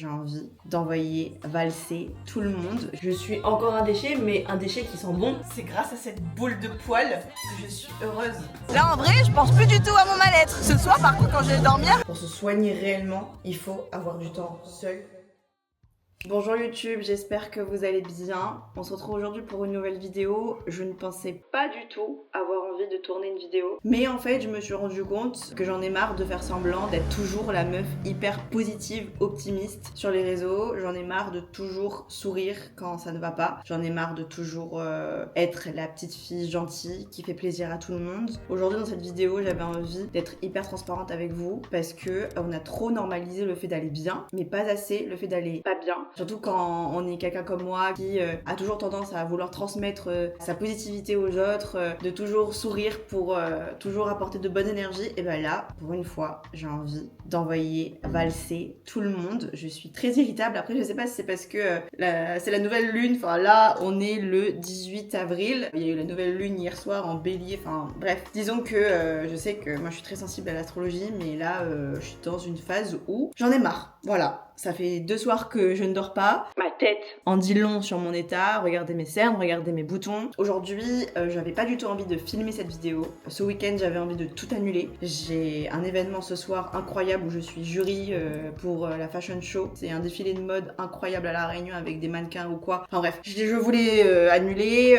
j'ai envie d'envoyer valser tout le monde. Je suis encore un déchet, mais un déchet qui sent bon. C'est grâce à cette boule de poil que je suis heureuse. Là en vrai, je pense plus du tout à mon mal-être. Ce soir par contre quand je vais dormir... Pour se soigner réellement, il faut avoir du temps seul. Bonjour YouTube, j'espère que vous allez bien. On se retrouve aujourd'hui pour une nouvelle vidéo. Je ne pensais pas du tout avoir envie de tourner une vidéo. Mais en fait, je me suis rendu compte que j'en ai marre de faire semblant d'être toujours la meuf hyper positive, optimiste sur les réseaux. J'en ai marre de toujours sourire quand ça ne va pas. J'en ai marre de toujours être la petite fille gentille qui fait plaisir à tout le monde. Aujourd'hui dans cette vidéo, j'avais envie d'être hyper transparente avec vous parce que on a trop normalisé le fait d'aller bien, mais pas assez le fait d'aller pas bien. Surtout quand on est quelqu'un comme moi qui a toujours tendance à vouloir transmettre sa positivité aux autres, de toujours sourire pour toujours apporter de bonne énergie. Et ben là, pour une fois, j'ai envie d'envoyer valser tout le monde. Je suis très irritable. Après, je sais pas si c'est parce que c'est la nouvelle lune. Enfin là, on est le 18 avril. Il y a eu la nouvelle lune hier soir en bélier. Enfin bref, disons que je sais que moi je suis très sensible à l'astrologie, mais là, je suis dans une phase où j'en ai marre. Voilà. Ça fait 2 soirs que je ne dors pas. Ma tête en dit long sur mon état. Regardez mes cernes, regardez mes boutons. Aujourd'hui, j'avais pas du tout envie de filmer cette vidéo. Ce week-end, j'avais envie de tout annuler. J'ai un événement ce soir incroyable où je suis jury pour la fashion show. C'est un défilé de mode incroyable à La Réunion avec des mannequins ou quoi. Enfin bref, je voulais annuler.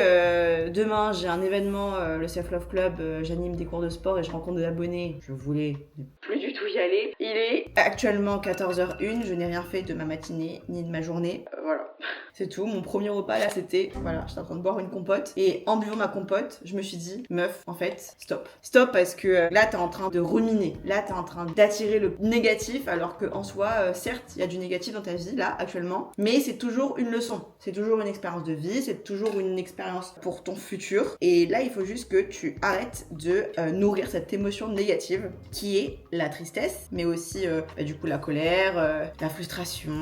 Demain, j'ai un événement, le Self Love Club. J'anime des cours de sport et je rencontre des abonnés. Je voulais plus du tout y aller. Il est actuellement 14h01. Je n'ai rien fait de ma matinée ni de ma journée. Voilà. C'est tout. Mon premier repas là, c'était, voilà, j'étais en train de boire une compote. Et en buvant ma compote, je me suis dit, meuf, en fait, stop. Stop parce que là, t'es en train de ruminer. Là, t'es en train d'attirer le négatif alors que en soi, certes, il y a du négatif dans ta vie là, actuellement. Mais c'est toujours une leçon. C'est toujours une expérience de vie. C'est toujours une expérience pour ton futur. Et là, il faut juste que tu arrêtes de nourrir cette émotion négative qui est la tristesse, mais aussi, du coup, la colère, la frustration,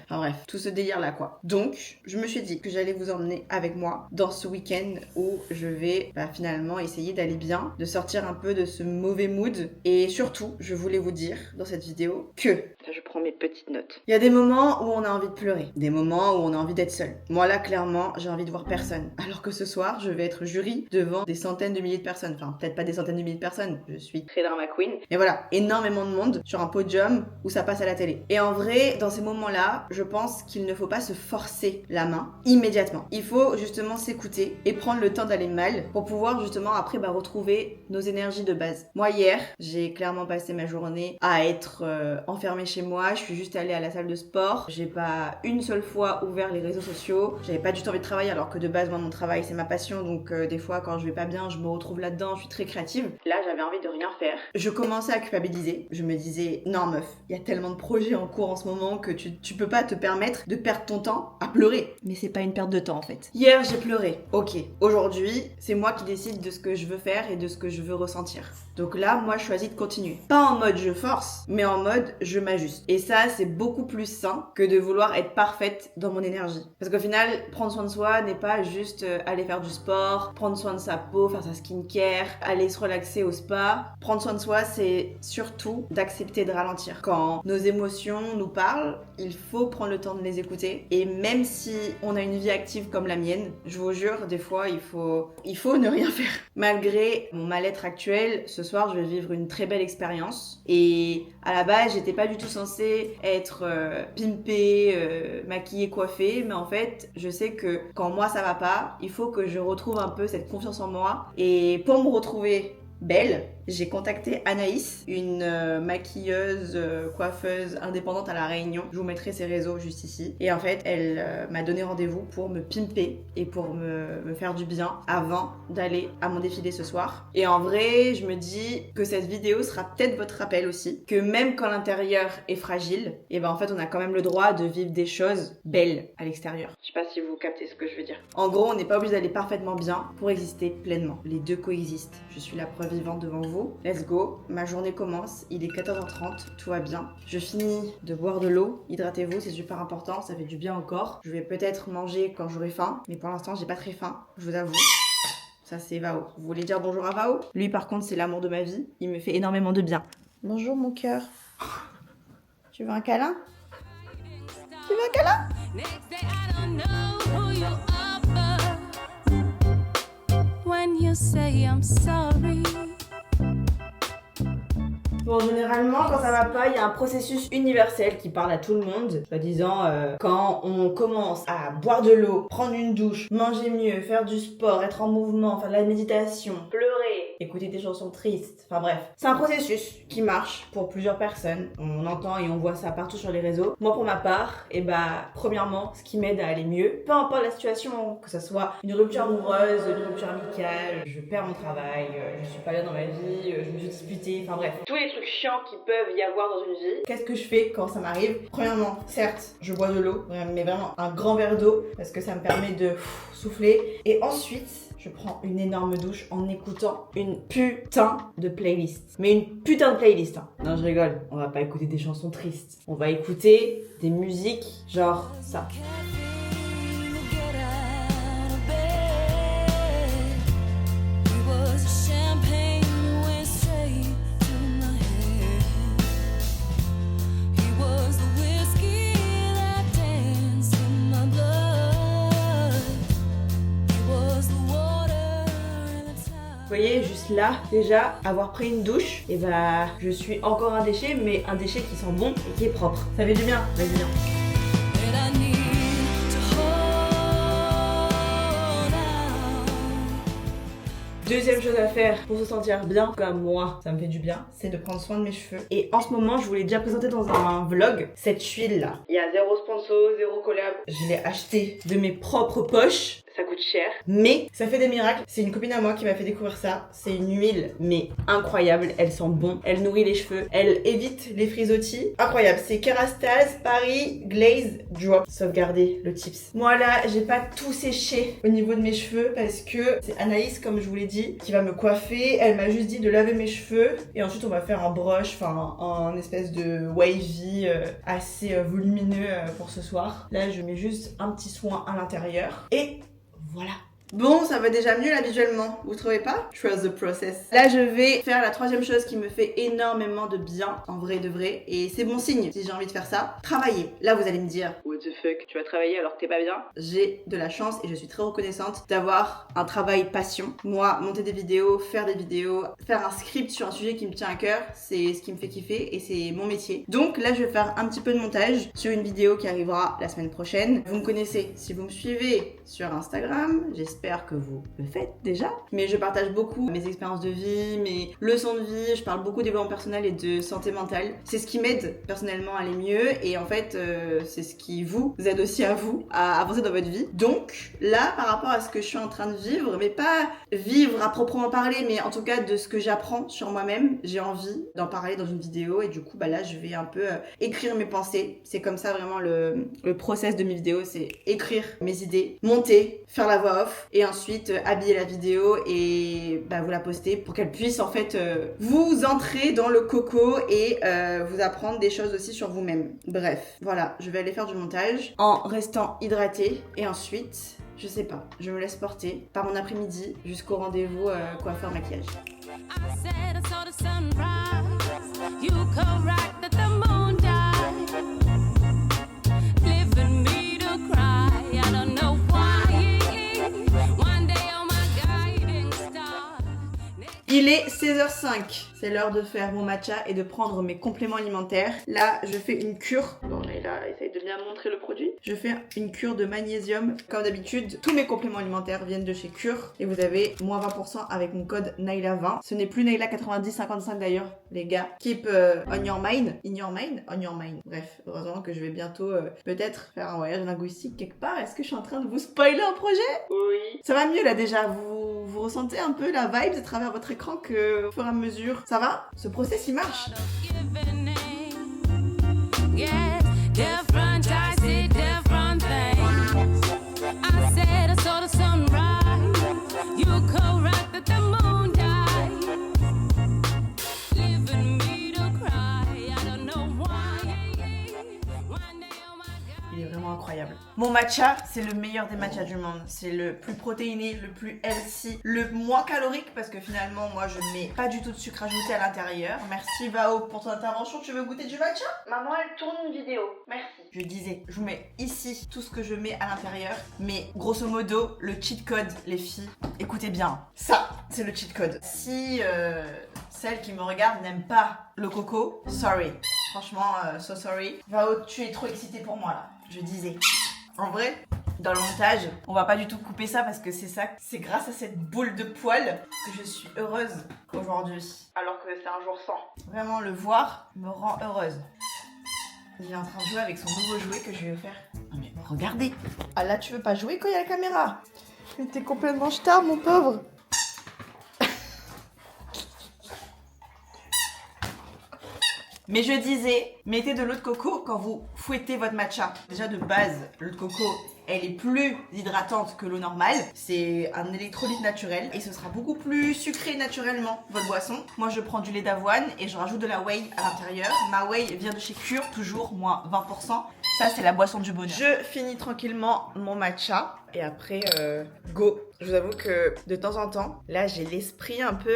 enfin bref, tout ce délire là quoi. Donc je me suis dit que j'allais vous emmener avec moi dans ce week-end où je vais finalement essayer d'aller bien, de sortir un peu de ce mauvais mood. Et surtout, je voulais vous dire dans cette vidéo que, là je prends mes petites notes, il y a des moments où on a envie de pleurer, des moments où on a envie d'être seul. Moi là clairement j'ai envie de voir personne, alors que ce soir je vais être jury devant des centaines de milliers de personnes, enfin peut-être pas des centaines de milliers de personnes, je suis très drama queen, mais voilà, énormément de monde sur un podium où ça passe à la télé. Et en vrai, dans ces moments-là, je pense qu'il ne faut pas se forcer la main immédiatement. Il faut justement s'écouter et prendre le temps d'aller mal pour pouvoir justement après retrouver nos énergies de base. Moi hier, j'ai clairement passé ma journée à être enfermée chez moi. Je suis juste allée à la salle de sport. J'ai pas une seule fois ouvert les réseaux sociaux. J'avais pas du tout envie de travailler alors que de base, moi, mon travail, c'est ma passion. Donc des fois, quand je vais pas bien, je me retrouve là-dedans. Je suis très créative. Là, j'avais envie de rien faire. Je commençais à culpabiliser. Je me disais, non meuf, il y a tellement de projets en cours en ce moment que tu peux pas te permettre de perdre ton temps à pleurer. Mais c'est pas une perte de temps en fait. Hier j'ai pleuré, ok. Aujourd'hui, c'est moi qui décide de ce que je veux faire et de ce que je veux ressentir. Donc là, moi je choisis de continuer. Pas en mode je force, mais en mode je m'ajuste. Et ça, c'est beaucoup plus sain que de vouloir être parfaite dans mon énergie. Parce qu'au final, prendre soin de soi n'est pas juste aller faire du sport, prendre soin de sa peau, faire sa skincare, aller se relaxer au spa. Prendre soin de soi, c'est surtout d'accepter de ralentir. Quand nos émotions nous parlent, il faut prendre le temps de les écouter. Et même si on a une vie active comme la mienne, je vous jure, des fois, il faut ne rien faire. Malgré mon mal-être actuel, ce soir, je vais vivre une très belle expérience. Et à la base, j'étais pas du tout censée être pimpée, maquillée, coiffée. Mais en fait, je sais que quand moi, ça va pas, il faut que je retrouve un peu cette confiance en moi. Et pour me retrouver belle, j'ai contacté Anaïs, une maquilleuse, coiffeuse indépendante à La Réunion. Je vous mettrai ses réseaux juste ici. Et en fait, elle m'a donné rendez-vous pour me pimper et pour me faire du bien avant d'aller à mon défilé ce soir. Et en vrai, je me dis que cette vidéo sera peut-être votre rappel aussi, que même quand l'intérieur est fragile, et ben en fait, on a quand même le droit de vivre des choses belles à l'extérieur. Je sais pas si vous captez ce que je veux dire. En gros, on n'est pas obligé d'aller parfaitement bien pour exister pleinement. Les deux coexistent. Je suis la preuve vivante devant vous. Let's go, ma journée commence, il est 14h30, tout va bien. Je finis de boire de l'eau, hydratez-vous, c'est super important, ça fait du bien au corps. Je vais peut-être manger quand j'aurai faim, mais pour l'instant j'ai pas très faim, je vous avoue. Ça c'est Vao. Vous voulez dire bonjour à Vao? Lui par contre c'est l'amour de ma vie, il me fait énormément de bien. Bonjour mon cœur. Tu veux un câlin? Tu veux un câlin? Next day I don't know who you are, but when you say I'm sorry. Bon, généralement, quand ça va pas, il y a un processus universel qui parle à tout le monde. Soi-disant, quand on commence à boire de l'eau, prendre une douche, manger mieux, faire du sport, être en mouvement, faire de la méditation, pleurer, écouter des chansons tristes, enfin bref. C'est un processus qui marche pour plusieurs personnes. On entend et on voit ça partout sur les réseaux. Moi, pour ma part, premièrement, ce qui m'aide à aller mieux, peu importe la situation, que ce soit une rupture amoureuse, une rupture amicale, je perds mon travail, je suis pas là dans ma vie, je me suis disputée, enfin bref. Tous les trucs chiants qui peuvent y avoir dans une vie. Qu'est-ce que je fais quand ça m'arrive? Premièrement, certes, je bois de l'eau, mais vraiment un grand verre d'eau, parce que ça me permet de souffler. Et ensuite, je prends une énorme douche en écoutant une putain de playlist. Mais une putain de playlist, hein. Non, je rigole. On va pas écouter des chansons tristes. On va écouter des musiques genre ça. Vous voyez, juste là, déjà, avoir pris une douche, et je suis encore un déchet, mais un déchet qui sent bon et qui est propre. Ça fait du bien, vas-y viens. Deuxième chose à faire pour se sentir bien, comme moi, ça me fait du bien, c'est de prendre soin de mes cheveux. Et en ce moment, je vous l'ai déjà présenté dans un vlog, cette huile là. Il y a zéro sponsor, zéro collab. Je l'ai acheté de mes propres poches. Ça coûte cher, mais ça fait des miracles. C'est une copine à moi qui m'a fait découvrir ça. C'est une huile, mais incroyable. Elle sent bon, elle nourrit les cheveux, elle évite les frisottis. Incroyable, c'est Kerastase Paris Glaze Drop. Sauvegardez le tips. Moi là, j'ai pas tout séché au niveau de mes cheveux parce que c'est Anaïs, comme je vous l'ai dit, qui va me coiffer. Elle m'a juste dit de laver mes cheveux et ensuite on va faire un brush, enfin un espèce de wavy assez volumineux pour ce soir. Là, je mets juste un petit soin à l'intérieur et voilà. Bon, ça va déjà mieux là visuellement, vous trouvez pas? Trust the process. Là, je vais faire la troisième chose qui me fait énormément de bien, en vrai de vrai, et c'est bon signe si j'ai envie de faire ça. Travailler. Là, vous allez me dire, what the fuck, tu vas travailler alors que t'es pas bien? J'ai de la chance et je suis très reconnaissante d'avoir un travail passion. Moi, monter des vidéos, faire un script sur un sujet qui me tient à cœur, c'est ce qui me fait kiffer et c'est mon métier. Donc là, je vais faire un petit peu de montage sur une vidéo qui arrivera la semaine prochaine. Vous me connaissez, si vous me suivez sur Instagram, j'espère que vous le faites déjà. Mais je partage beaucoup mes expériences de vie, mes leçons de vie, je parle beaucoup de développement personnel et de santé mentale. C'est ce qui m'aide personnellement à aller mieux et en fait c'est ce qui vous aide aussi à vous à avancer dans votre vie. Donc là, par rapport à ce que je suis en train de vivre, mais pas vivre à proprement parler, mais en tout cas de ce que j'apprends sur moi-même, j'ai envie d'en parler dans une vidéo et du coup là je vais un peu écrire mes pensées. C'est comme ça vraiment le process de mes vidéos, c'est écrire mes idées, monter, faire la voix off et ensuite habiller la vidéo et vous la poster pour qu'elle puisse en fait vous entrer dans le coco et vous apprendre des choses aussi sur vous-même. Bref, voilà, je vais aller faire du montage en restant hydratée et ensuite, je sais pas, je me laisse porter par mon après-midi jusqu'au rendez-vous coiffeur maquillage. Il est 16h05, c'est l'heure de faire mon matcha et de prendre mes compléments alimentaires. Là, je fais une cure. Bon, Naïla essaye de bien montrer le produit. Je fais une cure de magnésium. Comme d'habitude, tous mes compléments alimentaires viennent de chez Cure. Et vous avez moins 20% avec mon code Naïla20. Ce n'est plus Naïla 9055 d'ailleurs, les gars. Keep on your mind. In your mind? On your mind. Bref, heureusement que je vais bientôt peut-être faire un voyage linguistique quelque part. Est-ce que je suis en train de vous spoiler un projet? Oui. Ça va mieux là déjà, vous ressentez un peu la vibe à travers votre écran que au fur et à mesure. Ça va? Ce process il marche. Il Il est vraiment incroyable. Mon matcha, c'est le meilleur des matchas du monde. C'est le plus protéiné, le plus healthy, le moins calorique parce que finalement, moi, je mets pas du tout de sucre ajouté à l'intérieur. Merci Vao pour ton intervention. Tu veux goûter du matcha? Maman, elle tourne une vidéo. Merci. Je disais, je vous mets ici tout ce que je mets à l'intérieur. Mais grosso modo, le cheat code, les filles, écoutez bien. Ça, c'est le cheat code. Si celles qui me regardent n'aiment pas le coco, sorry. Franchement, so sorry. Vao, tu es trop excitée pour moi là. Je disais. En vrai, dans le montage, on va pas du tout couper ça parce que c'est grâce à cette boule de poils que je suis heureuse aujourd'hui. Alors que c'est un jour sans. Vraiment, le voir me rend heureuse. Il est en train de jouer avec son nouveau jouet que je vais faire. Non mais regardez. Ah là, tu veux pas jouer quand il y a la caméra? T'es complètement star, mon pauvre. Mais je disais, mettez de l'eau de coco quand vous fouettez votre matcha. Déjà de base, l'eau de coco, elle est plus hydratante que l'eau normale. C'est un électrolyte naturel et ce sera beaucoup plus sucré naturellement, votre boisson. Moi, je prends du lait d'avoine et je rajoute de la whey à l'intérieur. Ma whey vient de chez Cure, toujours moins 20%. Ça, c'est la boisson du bonheur. Je finis tranquillement mon matcha et après, go. Je vous avoue que de temps en temps, là, j'ai l'esprit un peu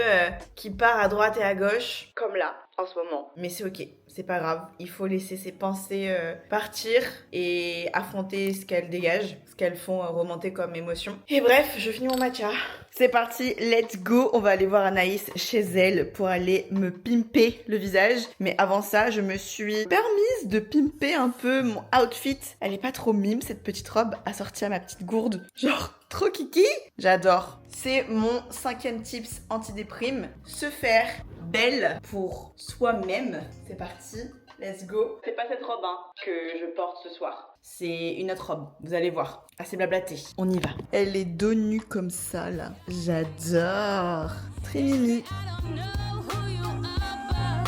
qui part à droite et à gauche, comme là. En ce moment. Mais c'est ok, c'est pas grave. Il faut laisser ses pensées partir et affronter ce qu'elles dégagent, ce qu'elles font remonter comme émotion. Et bref, je finis mon matcha. C'est parti, let's go. On va aller voir Anaïs chez elle pour aller me pimper le visage. Mais avant ça, je me suis permise de pimper un peu mon outfit. Elle est pas trop mime, cette petite robe assortie à ma petite gourde. Genre, trop kiki. J'adore. C'est mon 5e tips anti-déprime. Se faire belle pour soi-même. C'est parti, let's go. C'est pas cette robe que je porte ce soir. C'est une autre robe, vous allez voir. Assez blablaté. On y va. Elle est dos nue comme ça là. J'adore. Très mimi. I don't know who you are,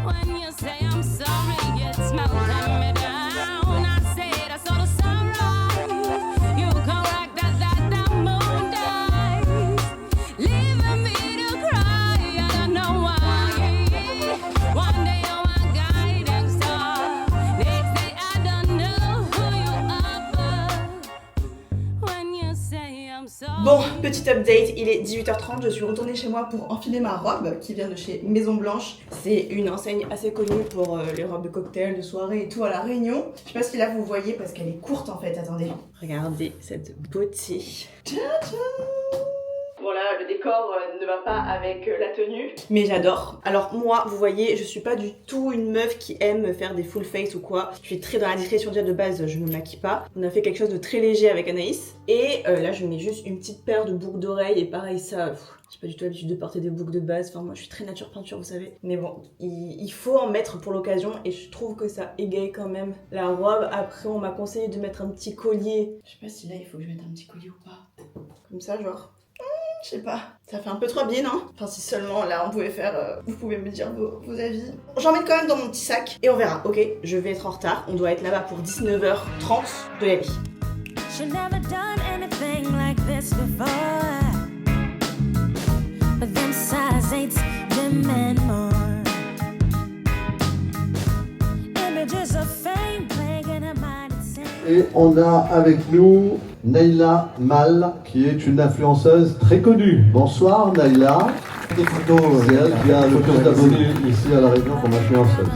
but when you say I'm sorry, it's melting me down. I say that's all the sorrow. You correct that moon dies, leaving me to cry. I don't know why. One day you're my guiding star, next day I don't know who you are, but when you say I'm sorry. Bon, petit update, il est 18h30, je suis retournée chez moi pour enfiler ma robe qui vient de chez Maison Blanche. C'est une enseigne assez connue pour les robes de cocktail, de soirée et tout à La Réunion. Je sais pas si là vous voyez parce qu'elle est courte en fait, attendez. Regardez cette beauté. Tcha-tcha. Bon là, le décor ne va pas avec la tenue, mais j'adore. Alors moi, vous voyez, je suis pas du tout une meuf qui aime faire des full face ou quoi. Je suis très dans la discrétion déjà de base, je me maquille pas. On a fait quelque chose de très léger avec Anaïs. Et là, je mets juste une petite paire de boucles d'oreilles et pareil ça... J'ai pas du tout l'habitude de porter des boucles de base, enfin moi je suis très nature peinture vous savez. Mais bon, il faut en mettre pour l'occasion et je trouve que ça égaye quand même la robe. Après on m'a conseillé de mettre un petit collier. Je sais pas si là il faut que je mette un petit collier ou pas. Comme ça genre... Je sais pas, ça fait un peu trop bien, non? Enfin, si seulement là on pouvait faire, vous pouvez me dire vos avis. J'en mets quand même dans mon petit sac et on verra. Ok, je vais être en retard, on doit être là-bas pour 19h30 de la vie. She never done anything like this before, but them size 8s demand more. Images of fame playing in her mind insane. Et on a avec nous Naila Mal, qui est une influenceuse très connue. Bonsoir Naila. Des photos, c'est elle qui a le plus d'abonnés ici à La Réunion comme influenceuse.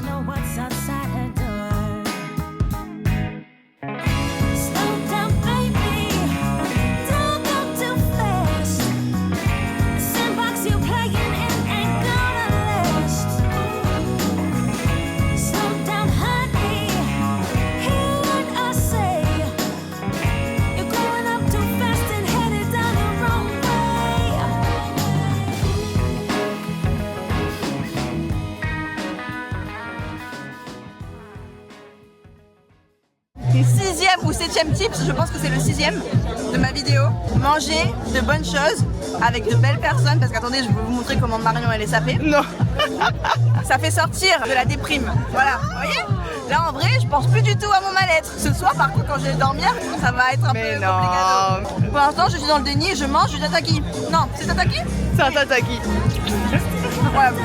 Sixième ou 7e tips, je pense que c'est le 6e de ma vidéo. Manger de bonnes choses avec de belles personnes, parce qu'attendez, je vais vous montrer comment Marion elle est sapée. Non. Ça fait sortir de la déprime. Voilà, vous voyez? Là en vrai, je pense plus du tout à mon mal-être. Ce soir par contre, quand je vais dormir, ça va être un peu compliqué. Pour l'instant, je suis dans le déni et je mange du tataki. Non, c'est tataki? C'est un tataki. Incroyable.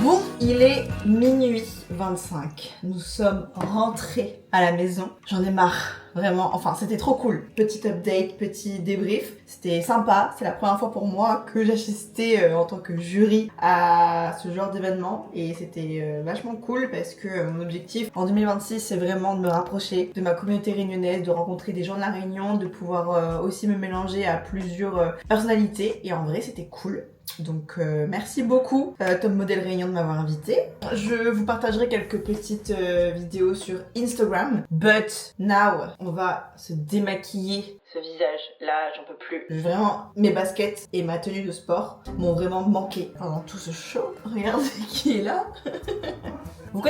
Bon, il est minuit 25. Nous sommes rentrés à la maison. J'en ai marre, vraiment. Enfin, c'était trop cool. Petit update, petit débrief. C'était sympa. C'est la première fois pour moi que j'assistais en tant que jury à ce genre d'événement. Et c'était vachement cool parce que mon objectif en 2026, c'est vraiment de me rapprocher de ma communauté réunionnaise, de rencontrer des gens de la Réunion, de pouvoir aussi me mélanger à plusieurs personnalités. Et en vrai, c'était cool. Donc merci beaucoup Top Model Réunion de m'avoir invité. Je vous partagerai quelques petites vidéos sur Instagram. But now, on va se démaquiller. Ce visage là, j'en peux plus. Vraiment, mes baskets et ma tenue de sport m'ont vraiment manqué pendant tout ce show. Regardez qui est là.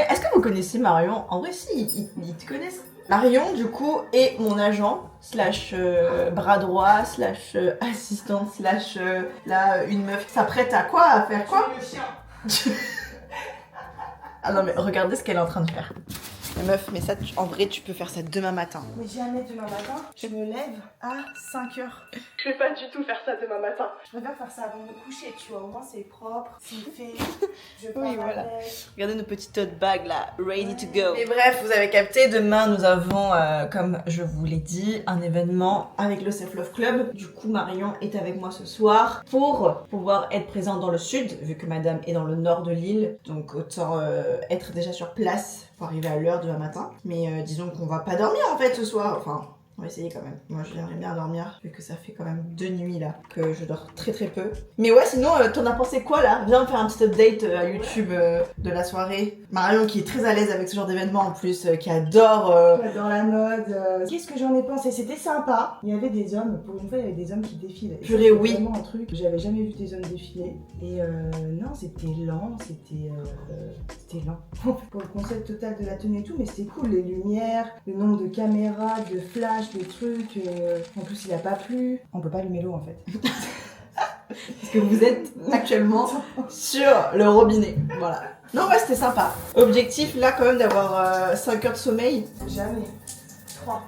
Est-ce que vous connaissez Marion? En vrai si, ils te connaissent. Marion, du coup, est mon agent, slash bras droit, slash assistante, slash là, une meuf qui s'apprête à quoi? À faire quoi? Le chien. Ah non mais regardez ce qu'elle est en train de faire. La meuf, mais ça, en vrai, tu peux faire ça demain matin. Mais jamais demain matin, je me lève à 5h. Je vais pas du tout faire ça demain matin. Je préfère faire ça avant de me coucher, tu vois. Au moins, c'est propre, c'est fait. Je pars avec. Regardez nos petites tote bags là, ready to go. Et bref, vous avez capté, demain, nous avons, comme je vous l'ai dit, un événement avec le Self Love Club. Du coup, Marion est avec moi ce soir pour pouvoir être présente dans le sud, vu que madame est dans le nord de l'île. Donc, autant être déjà sur place pour arriver à l'heure demain matin. Mais disons qu'on va pas dormir en fait ce soir. Enfin, on va essayer quand même. Moi j'aimerais bien dormir vu que ça fait quand même 2 nuits là que je dors très très peu. Mais ouais, sinon t'en as pensé quoi là? Viens me faire un petit update à YouTube de la soirée. Marion qui est très à l'aise avec ce genre d'événement en plus, qui adore la mode. Qu'est-ce que j'en ai pensé? C'était sympa. Il y avait des hommes, pour une fois il y avait des hommes qui défilaient. Purée oui. C'était vraiment un truc, j'avais jamais vu des hommes défiler. Et non, c'était lent, c'était lent. Pour le concept total de la tenue et tout, mais c'était cool, les lumières, le nombre de caméras, de flash, des trucs, en plus il a pas plu. On peut pas allumer l'eau en fait. Parce que vous êtes actuellement sur le robinet. Voilà. Non ouais, c'était sympa. Objectif là quand même d'avoir 5 heures de sommeil. Jamais. 3.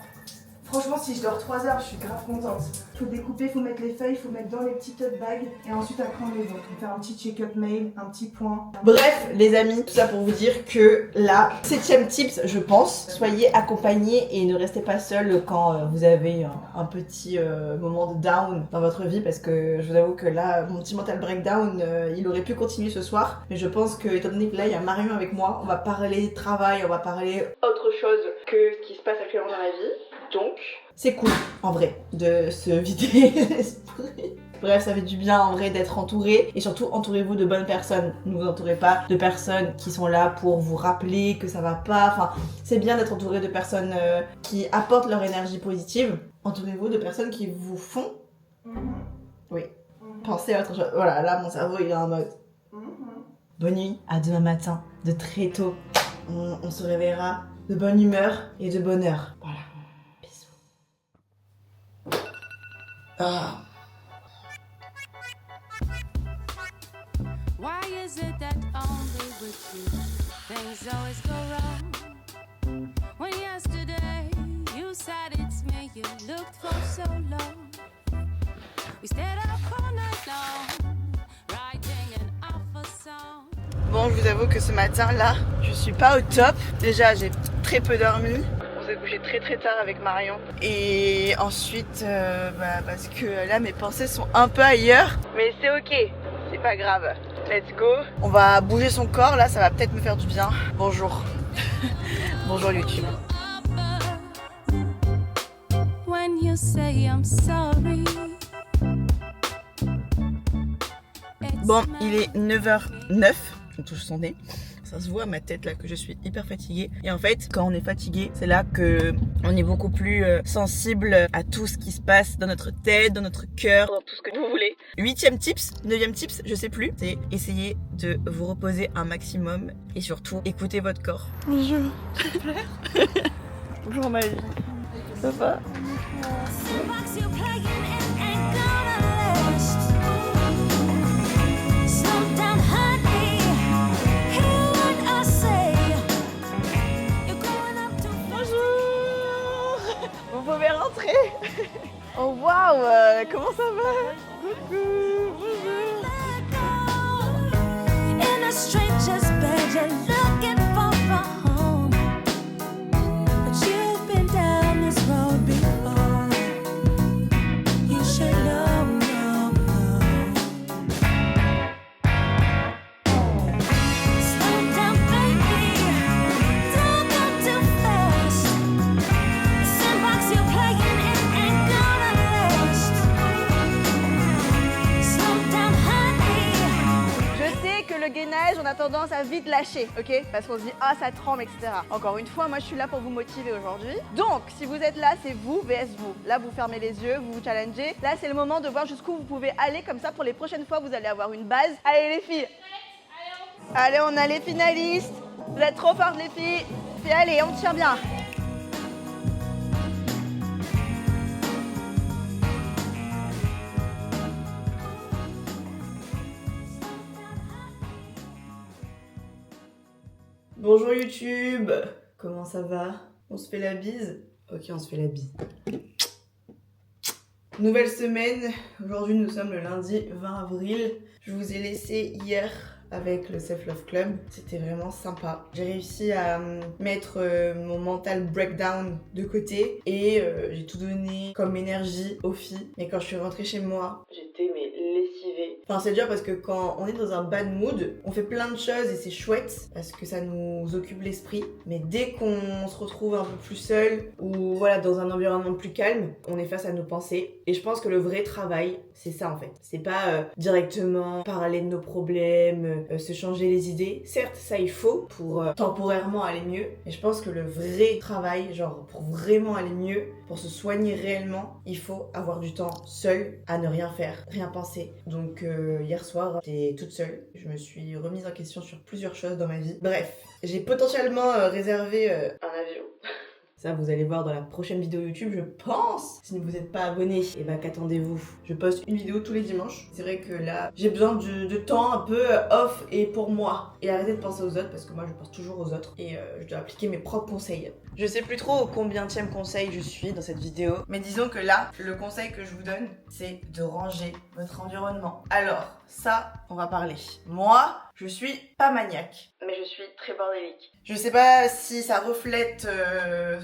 Franchement si je dors 3 heures, je suis grave contente. Faut découper, faut mettre les feuilles, faut mettre dans les petits tote bags et ensuite après on les vote. On fait un petit check-up mail, un petit point. Bref les amis, tout ça pour vous dire que là, 7ème tips je pense, soyez accompagnés et ne restez pas seuls quand vous avez un petit moment de down dans votre vie parce que je vous avoue que là, mon petit mental breakdown, il aurait pu continuer ce soir. Mais je pense que étant donné que là il y a Marion avec moi, on va parler travail, on va parler autre chose que ce qui se passe actuellement dans la vie. Donc, c'est cool, en vrai, de se vider l'esprit. Bref, ça fait du bien, en vrai, d'être entouré. Et surtout, entourez-vous de bonnes personnes. Ne vous entourez pas de personnes qui sont là pour vous rappeler que ça va pas. Enfin, c'est bien d'être entouré de personnes qui apportent leur énergie positive. Entourez-vous de personnes qui vous font... Oui. Pensez à autre chose. Voilà, là, mon cerveau, il est en mode... Bonne nuit, à demain matin, de très tôt. On se réveillera de bonne humeur et de bonheur. Voilà. Ah. Why is it that only with you things always go wrong? When yesterday you said it's me you looked for so long. We stayed up all night long, writing an awful song. Bon, je vous avoue que ce matin là, je suis pas au top. Déjà, j'ai très peu dormi. On s'est couché très très tard avec Marion. Et ensuite, parce que là mes pensées sont un peu ailleurs. Mais c'est ok, c'est pas grave. Let's go. On va bouger son corps là, ça va peut-être me faire du bien. Bonjour. Bonjour YouTube. When you say I'm sorry. Bon, il est 9h09. On touche son nez. Ça se voit à ma tête là que je suis hyper fatiguée. Et en fait, quand on est fatigué, c'est là que on est beaucoup plus sensible à tout ce qui se passe dans notre tête, dans notre cœur, dans tout ce que vous voulez. 8ème tips, 9ème tips, je sais plus. C'est essayer de vous reposer un maximum et surtout écouter votre corps. Bonjour, tu pleures? Bonjour ma vie. Ça va? Vous pouvez rentrer. Oh waouh, comment ça va? Coucou, bonjour. le gainage, on a tendance à vite lâcher, ok? Parce qu'on se dit, ah, ça tremble, etc. Encore une fois, moi, je suis là pour vous motiver aujourd'hui. Donc, si vous êtes là, c'est vous vs vous. Là, vous fermez les yeux, vous vous challengez. Là, c'est le moment de voir jusqu'où vous pouvez aller. Comme ça, pour les prochaines fois, vous allez avoir une base. Allez, les filles. Allez, on a les finalistes. Vous êtes trop fortes, les filles. Puis allez, on tient bien. Bonjour YouTube, comment ça va? On se fait la bise? Ok, on se fait la bise. Nouvelle semaine, aujourd'hui nous sommes le lundi 20 avril. Je vous ai laissé hier avec le Self Love Club, c'était vraiment sympa. J'ai réussi à mettre mon mental breakdown de côté et j'ai tout donné comme énergie aux filles. Mais quand je suis rentrée chez moi, j'étais lessivée. Enfin c'est dur parce que quand on est dans un bad mood, on fait plein de choses et c'est chouette parce que ça nous occupe l'esprit. Mais dès qu'on se retrouve un peu plus seul ou voilà dans un environnement plus calme, on est face à nos pensées. Et je pense que le vrai travail, c'est ça en fait. C'est pas directement parler de nos problèmes, se changer les idées. Certes, ça il faut pour temporairement aller mieux. Mais je pense que le vrai travail, genre pour vraiment aller mieux, pour se soigner réellement, il faut avoir du temps seul à ne rien faire, rien penser. Donc hier soir, j'étais toute seule. Je me suis remise en question sur plusieurs choses dans ma vie. Bref, j'ai potentiellement réservé un avion. Ça, vous allez voir dans la prochaine vidéo YouTube, je pense. Si vous n'êtes pas abonné, et bah qu'attendez-vous? Je poste une vidéo tous les dimanches. C'est vrai que là, j'ai besoin de temps un peu off et pour moi. Et arrêtez de penser aux autres parce que moi, je pense toujours aux autres. Et je dois appliquer mes propres conseils. Je sais plus trop au combienième conseil je suis dans cette vidéo. Mais disons que là, le conseil que je vous donne, c'est de ranger votre environnement. Alors, ça, on va parler. Moi, je suis pas maniaque, mais je suis très bordélique. Je sais pas si ça reflète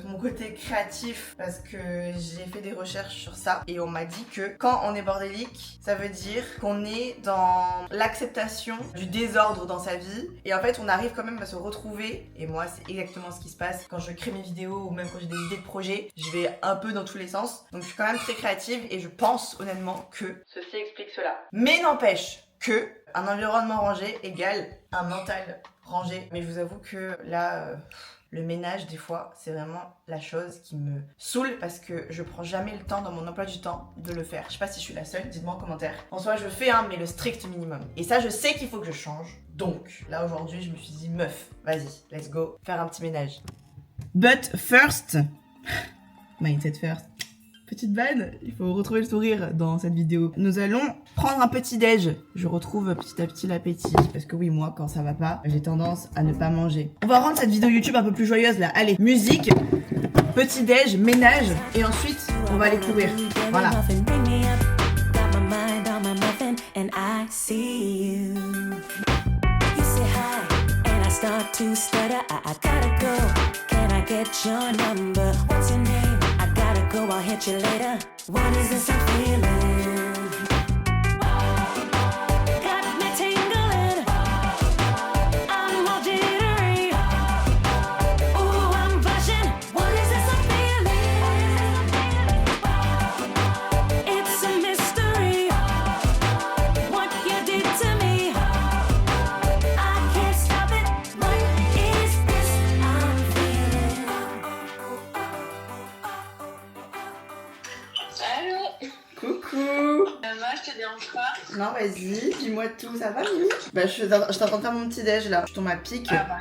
mon côté créatif parce que j'ai fait des recherches sur ça et on m'a dit que quand on est bordélique, ça veut dire qu'on est dans l'acceptation du désordre dans sa vie et en fait on arrive quand même à se retrouver et moi c'est exactement ce qui se passe quand je crée mes vidéos ou même quand j'ai des idées de projets, je vais un peu dans tous les sens donc je suis quand même très créative et je pense honnêtement que ceci explique cela. Mais n'empêche que un environnement rangé égale un mental rangé. Mais je vous avoue que là, le ménage des fois, c'est vraiment la chose qui me saoule parce que je prends jamais le temps dans mon emploi du temps de le faire. Je sais pas si je suis la seule, dites-moi en commentaire. En soi, je fais mais le strict minimum. Et ça, je sais qu'il faut que je change. Donc, là aujourd'hui, je me suis dit, meuf, vas-y, let's go, faire un petit ménage. But first, mindset first. Petite vanne, il faut retrouver le sourire dans cette vidéo. Nous allons prendre un petit déj. Je retrouve petit à petit l'appétit. Parce que oui, moi, quand ça va pas, j'ai tendance à ne pas manger. On va rendre cette vidéo YouTube un peu plus joyeuse là. Allez, musique, petit déj, ménage. Et ensuite, on va aller courir. Voilà. I'll hit you later. What is this I'm feeling? Got me tingling. I'm all jittery. Ooh, I'm blushing. What is this I'm feeling? It's a mystery. What you did to me. I can't stop it. What is this I'm feeling? Allô? Coucou. Moi, je te dérange pas? Non, vas-y, dis-moi tout, ça va mieux? Bah, je suis en train de faire mon petit déj là. Je tombe à pic Ah bah.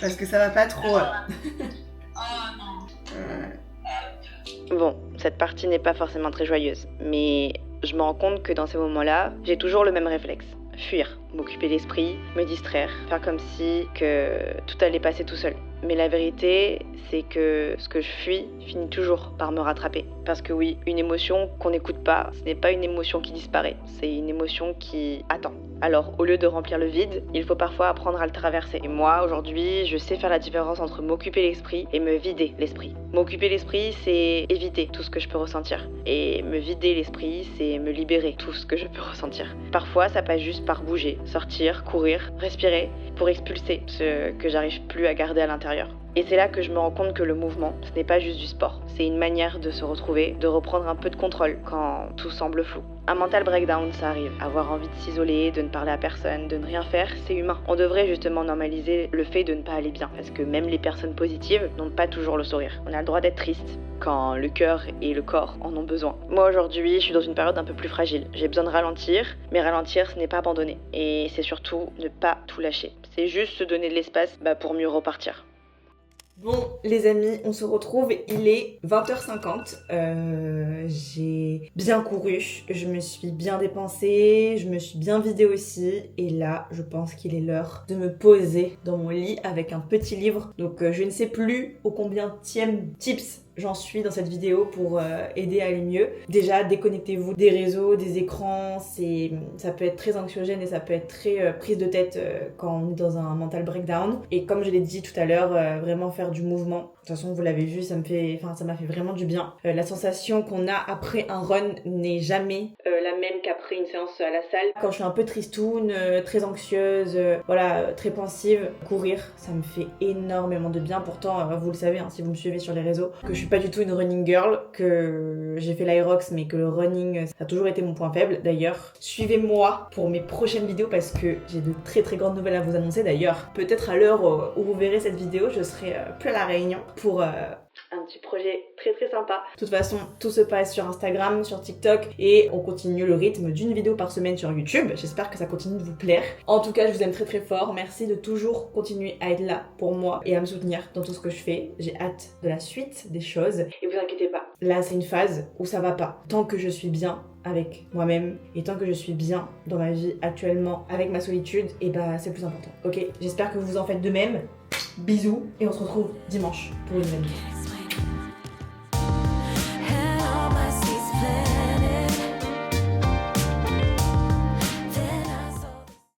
parce que ça va pas trop. Oh non. Bon, cette partie n'est pas forcément très joyeuse, mais je me rends compte que dans ces moments-là, j'ai toujours le même réflexe. Fuir, m'occuper l'esprit, me distraire, faire comme si que tout allait passer tout seul. Mais la vérité, c'est que ce que je fuis finit toujours par me rattraper. Parce que oui, une émotion qu'on n'écoute pas, ce n'est pas une émotion qui disparaît, c'est une émotion qui attend. Alors, au lieu de remplir le vide, il faut parfois apprendre à le traverser. Et moi, aujourd'hui, je sais faire la différence entre m'occuper l'esprit et me vider l'esprit. M'occuper l'esprit, c'est éviter tout ce que je peux ressentir. Et me vider l'esprit, c'est me libérer tout ce que je peux ressentir. Parfois, ça passe juste par bouger, sortir, courir, respirer, pour expulser ce que j'arrive plus à garder à l'intérieur. Et c'est là que je me rends compte que le mouvement, ce n'est pas juste du sport. C'est une manière de se retrouver, de reprendre un peu de contrôle quand tout semble flou. Un mental breakdown, ça arrive. Avoir envie de s'isoler, de ne parler à personne, de ne rien faire, c'est humain. On devrait justement normaliser le fait de ne pas aller bien. Parce que même les personnes positives n'ont pas toujours le sourire. On a le droit d'être triste quand le cœur et le corps en ont besoin. Moi aujourd'hui, je suis dans une période un peu plus fragile. J'ai besoin de ralentir, mais ralentir, ce n'est pas abandonner. Et c'est surtout ne pas tout lâcher. C'est juste se donner de l'espace pour mieux repartir. Bon les amis, on se retrouve, il est 20h50, j'ai bien couru, je me suis bien dépensée, je me suis bien vidée aussi et là je pense qu'il est l'heure de me poser dans mon lit avec un petit livre. Donc je ne sais plus au combienième tips j'en suis dans cette vidéo pour aider à aller mieux. Déjà, déconnectez-vous des réseaux, des écrans, ça peut être très anxiogène et ça peut être très prise de tête quand on est dans un mental breakdown. Et comme je l'ai dit tout à l'heure, vraiment faire du mouvement. De toute façon, vous l'avez vu, ça m'a fait vraiment du bien. La sensation qu'on a après un run n'est jamais la même qu'après une séance à la salle. Quand je suis un peu tristoune, très anxieuse, très pensive, courir, ça me fait énormément de bien. Pourtant, vous le savez, si vous me suivez sur les réseaux, que je suis pas du tout une running girl, que j'ai fait l'Aerox mais que le running ça a toujours été mon point faible. D'ailleurs, suivez-moi pour mes prochaines vidéos parce que j'ai de très très grandes nouvelles à vous annoncer. D'ailleurs, peut-être à l'heure où vous verrez cette vidéo, je serai plus à La Réunion pour un petit projet très très sympa. De toute façon, tout se passe sur Instagram, sur TikTok et on continue le rythme d'une vidéo par semaine sur YouTube. J'espère que ça continue de vous plaire. En tout cas, je vous aime très très fort. Merci de toujours continuer à être là pour moi et à me soutenir dans tout ce que je fais. J'ai hâte de la suite des choses. Et vous inquiétez pas, là c'est une phase où ça va pas. Tant que je suis bien avec moi-même et tant que je suis bien dans ma vie actuellement avec ma solitude, et c'est le plus important. Ok, j'espère que vous en faites de même. Bisous et on se retrouve dimanche pour une nouvelle vidéo.